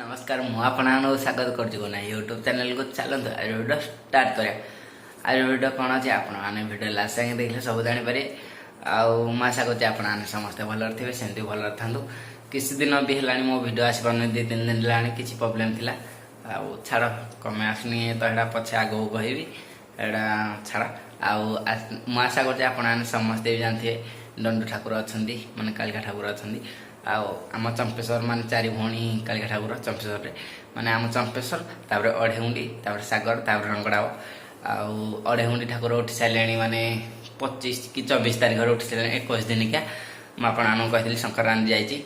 नमस्कार मु आपको स्वागत कर यूट्यूब चैनल को चलते आज वीडियो स्टार्ट करें। आज वीडियो कौन अच्छे आपने वीडियो लास्ट संगे देखले सब जापर आशा कर समस्ते भल थे सेमती भल था। किसी दिन भी है मो भिड आसपार 2-3 दिन है कि प्रॉब्लम थी छाड़ कमे आसनी तो यहाँ पचे आगे कहबी छाड़ आशा कर समस्ते भी जानते दंडु ठाकुर अच्छा मानने कालिका ठाकुर अच्छा आम चंपेश्वर मान 4 भौणी कालिका ठाकुर चंपेश्वर माने आम चंपेश्वर तापर अढ़ेहुंडी तापर सागर तापर रंगड़ा अढ़ेहुंडी ठाकुर उठी सारे माने 25 कि 24 तारीख उठी सारे 21 दिन क्या मुझे कही संक्रांति जाइए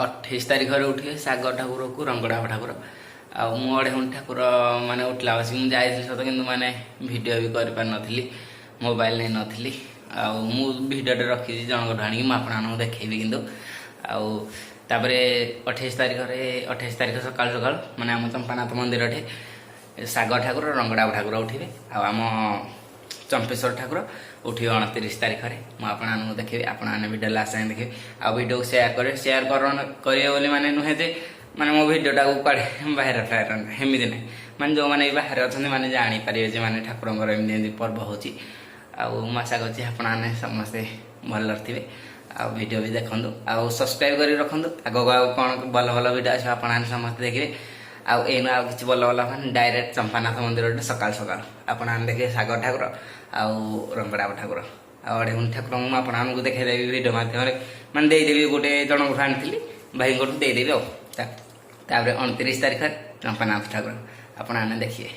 28 तारीख उठे सागर ठाकुर को रंगड़ा ठाकुर अढ़ेहुंडी ठाकुर माने उठला बस मुझे सत कि माने भिड भी कर मोबाइल नहीं नी भिडियो रखी जनक आनी मुझे देखेबी कि 28 तारीख सकाल सकाल माने आम चंपानाथ मंदिर सागर ठाकुर रंगड़ा ठाकुर उठे आम चंपेश्वर ठाकुर उठे 29 तारीख में आपको देखेबी आपने भिडियो लास्ट देखे भिडियो सेयार करेंगे माने नुहे जे माने मो भिडियोटा को बाहर हेमती ना माने जो मैंने बाहर अच्छा मैंने जानीपर माने ठाकुर एमती पर्व हो आशा कर समस्ते भल थे वीडियो भी देखूँ सब्सक्राइब कर रखुँ आग कौन भल भल वीडियो आस समस्ते देखिए आईन किसी भल भल मैंने डायरेक्ट चंपानाथ मंदिर सकाल सकाल आपने देखिए सागर ठाकुर रंगड़ा ठाकुर अढ़ेहुंडी ठाकुर मुझे देखदेवी वीडियो मध्यम मैंने देदेवी गोटे जन को आनी भाई को देदेवी 29 तारीख चंपानाथ ठाकुर आपने देखिए।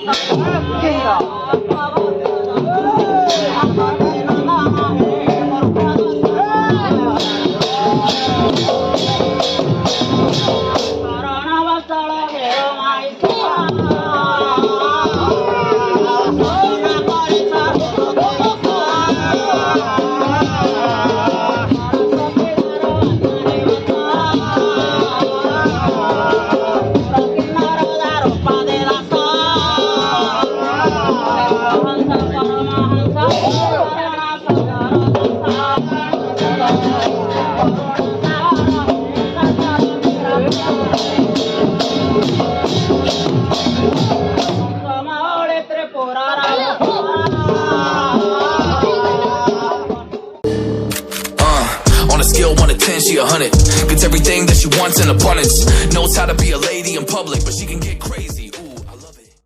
On a scale 1 to 10, she 100. Gets everything that she wants in abundance. Knows how to be a lady in public, but she can get crazy.